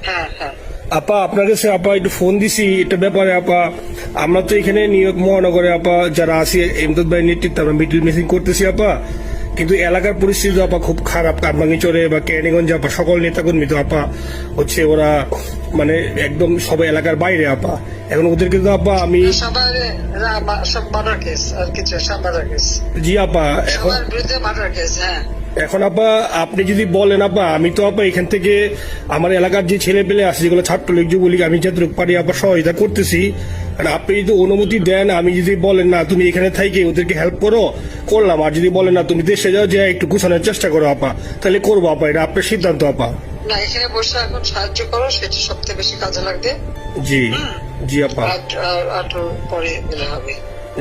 হ্যাঁ হ্যাঁ আপা আপনার কাছে আপা একটু ফোন দিছি এটা ব্যাপারে আপা। আমরা তো এখানে নিউ ইয়র্ক মহানগরে আপা যারা আছি এমদাদ ভাই নেতৃত্বে আমরা মিটিং মিটিং করতেছি আপা, কিন্তু এলাকার পরিস্থিতি আপা খুব খারাপ। কারমাঙ্গিচরে বা ক্যানিগঞ্জে আপা সকল নেতাকর্মী তো আপা হচ্ছে ওরা মানে একদম সবাই এলাকার বাইরে আপা। এখন ওদেরকে তো আপা আমি সবার সব মার্ডার কেস আর কিছু সব মার্ডার কেস, জি আপা এখন সবার বিরুদ্ধে মার্ডার কেস। হ্যাঁ এখন আপা আপনি যদি বলেন আপা আমি তো আপা এখান থেকে আমার এলাকার যে ছেলে পেলে আছে যেগুলো ছাত্রলীগ যুবলীগ আমি যতটুকু পারি আপা সহায়তা করতেছি। আর আপনি যদি অনুমতি দেন, আমি যদি বলেন না তুমি এখানে থাইকে ওদেরকে হেল্প করো করলাম, আর যদি বলেন না তুমি দেশে যাও যে একটু গুছানোর চেষ্টা করো আপা, তাহলে করবো আপা, এটা আপনার সিদ্ধান্ত আপা। না, এখানে বসে এখন সাহায্য করো, সেটা সবথেকে বেশি কাজে লাগবে। জি জি আপা, আর পরে দিলে হবে।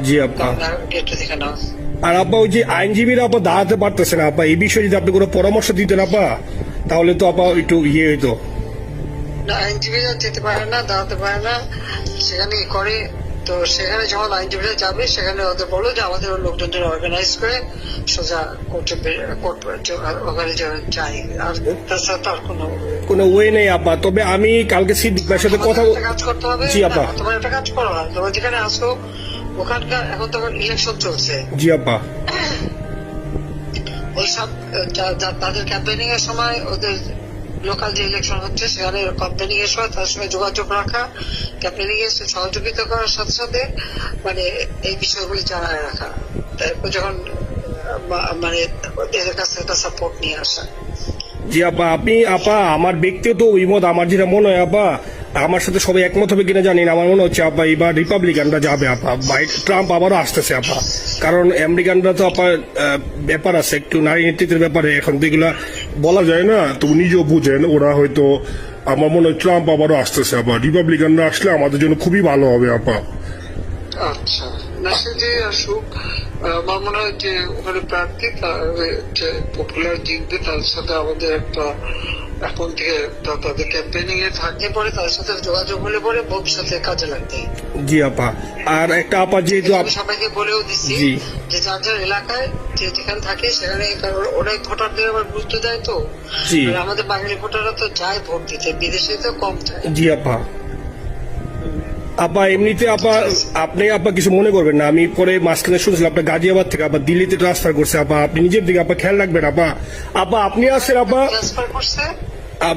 জি আপা। গেটটা দেখে নাও। আর আপা ওই যে আইনজীবীরা আপা দাঁড়াতে পারতেছে না আপা, এই বিষয়ে যদি আপনি কোনো পরামর্শ দিতেন আপা তাহলে তো আপা একটু ইয়ে হইতো। না, আইনজীবীরা যেতে পারে না, দাঁড়াতে পারে না, সেখানে করে। তো সেখানে যখন আইনজীবীরা যাবে সেখানে ওদের বলো যে আমাদের লোকজনদের অর্গানাইজ করে সোজা কোর্টে ওখানে যাই। আর তাছাড়া তার কোনো ওয়ে নেই আপা। তবে আমি কালকে সিদ্দিক ভাইয়ের সাথে কথা কাজ করতে হবে। জি আপা। তোমার একটা কাজ করো না, তোমার যেখানে আসো ওখানকার এখন তো ইলেকশন চলছে। জি আপা। ওইসব তাদের ক্যাম্পেনিং এর সময় ওদের লোকাল যে ইলেকশন হচ্ছে সেখানে ক্যাম্পেনিং এর সময় তার সঙ্গে যোগাযোগ রাখা, ক্যাম্পেনিং এর সহযোগিতা করার সাথে সাথে মানে এই বিষয়গুলি জানায় রাখা, তারপর যখন মানে এদের কাছে একটা সাপোর্ট নিয়ে আসা। জি আপা। আপনি আপা আমার ব্যক্তিগত অভিমত, আমার যেটা মনে হয় আপা, আমার সাথে সবাই একমত হবে কিনা জানি না, আমার মনে হচ্ছে আপা এবার রিপাবলিকানরা যাবে আপা, ট্রাম্প আবারও আসতেছে আপা। কারণ আমেরিকানরা তো আপা ব্যাপার আছে একটু নারী নেতৃত্বের ব্যাপারে, এখন তো এগুলা বলা যায় না, তো নিজেও বুঝেন ওরা হয়তো, আমার মনে হয় ট্রাম্প আবারও আসতেছে আপা, রিপাবলিকানরা আসলে আমাদের জন্য খুবই ভালো হবে আপা। আচ্ছা, না সে যে আসুক, আমার মনে হয় যে ওখানে প্রার্থী যে পপুলার জিতবে তার সাথে আমাদের একটা এখন থেকে তাদের ক্যাম্পেনিং এ থাকলে পরে তাদের সাথে যোগাযোগ হলে পরে ভবিষ্যতে কাজে লাগবে। জি আপা। আর একটা আপা যেহেতু সবাইকে বলেও দিচ্ছি যে যার যার এলাকায় যে যেখানে থাকে সেখানে, কারণ অনেক ভোটারদের আবার গুরুত্ব দেয় তো। আমাদের বাঙালি ভোটাররা তো যায় ভোট দিতে, বিদেশে তো কম যায়। জি আপা। আপা এমনিতে আপা আপনি আপা কিছু মনে করবেন না, আমি পরে মাঝখানে শুনছিলাম আপনার গাজিয়াবাদ থেকে আপা দিল্লিতে ট্রান্সফার করছে আপা, আপনি নিজের দিকে আপা খেয়াল রাখবেন আপা। আপা আপনি আসেন আপা, ট্রান্সফার করছে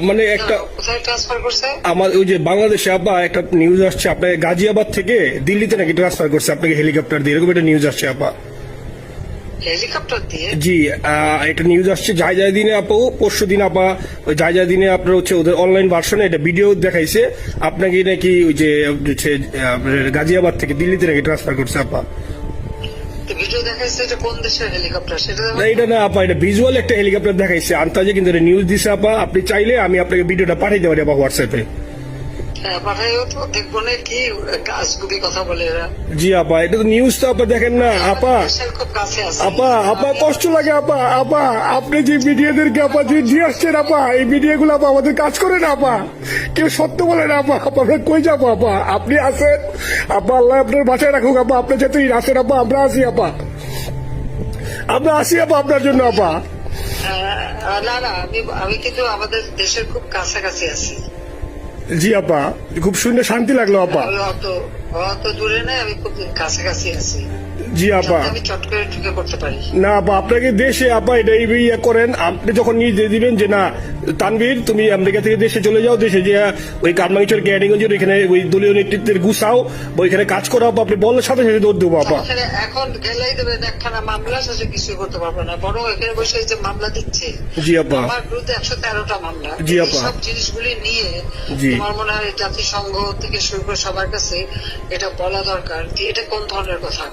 মানে একটা কোথায় ট্রান্সফার করছে আমার ওই যে বাংলাদেশে আপা একটা নিউজ আসছে আপনাকে গাজিয়াবাদ থেকে দিল্লিতে নাকি ট্রান্সফার করছে আপনাকে হেলিকপ্টার দিয়ে, এরকম একটা নিউজ আসছে আপা। হেলিকপ্টার দিয়ে? জি একটা নিউজ আসছে যায় দিনে আপা, পরশু দিন আপা ওই যায় দিনে আপনার হচ্ছে ওদের অনলাইন ভার্সনে এটা ভিডিও দেখাইছে আপনাকে নাকি ওই যে গাজিয়াবাদ থেকে দিল্লিতে নাকি ট্রান্সফার করছে আপা। ভিডিও দেখাইছে, এটা কোন দেশের হেলিকপ্টার সেটা? এটা না আপা, এটা ভিজুয়াল একটা হেলিকপ্টার দেখাইছে আন্তাজে, কিন্তু এটা নিউজ দিছে আপা। আপনি চাইলে আমি আপনাকে ভিডিওটা পাঠিয়ে দিতে পারি আপা হোয়াটসঅ্যাপে। পাঠাইও তো, দেখবো না কি গাছগুলি কথা বলে এরা। জি আপা, এটা তো নিউজ তো আপা দেখেন না আপা। খুব কাছে আছে আপা, আপা কষ্ট লাগে আপা। আপা আপনি যে মিডিয়াদেরকে আপা যে দিয়ে আসছেন আপা, এই মিডিয়া গুলো আপা আমাদের কাজ করে না আপা, কেউ সত্য বলে না আপা। আমরা কই যাবো আপা, আপনি আছেন আপা, আল্লাহ আপনার বাসায় রাখুক আপা, আপনি যেতেই আসেন আপা, আমরা আসি আপা, আমরা আসি আপা আপনার জন্য আপা। না না, আমি কিন্তু আমাদের দেশের খুব কাছাকাছি আছি। জি আপা, খুব শুনে শান্তি লাগলো আপা। অত দূরে নাই, আমি খুব কাছাকাছি আছি। জি আপা, আমি চট করে ঢুকে করতে পারি না আপা, আপনাকে দেশে আপা এটা ইয়ে করেন, আপনি যখন নিয়ে দিবেন যে না তানভীর তুমি আমেরিকা থেকে দেশে চলে যাও, দেশে যে ওই কারমাঙ্গিচর ক্যানিগঞ্জের ওইখানে ওই দলীয় নেতৃত্বের গুছাও, ওইখানে কাজ করো আপা, আপনি বলার সাথে সাথে দৌড় দেবো আপা। এখন গেলেই দেবেন একখানা মামলা, সাথে কিছু করতে পারবে না, বরং এখানে বসে যে মামলা দিচ্ছে। জি আপা। আমার বিরুদ্ধে 113টা মামলা। জি আপা। সব জিনিসগুলি নিয়ে তোমার মনে হয় জাতিসংঘ থেকে শুরু করে সবার কাছে এটা বলা দরকার যে এটা কোন ধরনের কথা,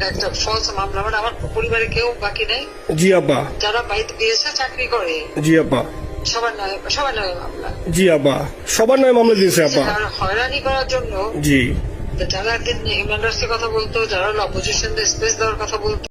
একটা ফলস মামলা। মানে আমার পরিবারে কেউ বাকি নেই। জি আপা। যারা বাইরে দিয়েছে চাকরি করে। জি আপা। সবার নয় মামলা। জি আপা, সবার নয় মামলা দিয়েছে আপা। হয়রানি করার জন্য। জি, যারা একদিন হিউম্যান রাইটস এর কথা বলতো, যারা অপোজিশন স্পেস দেওয়ার কথা বলতো,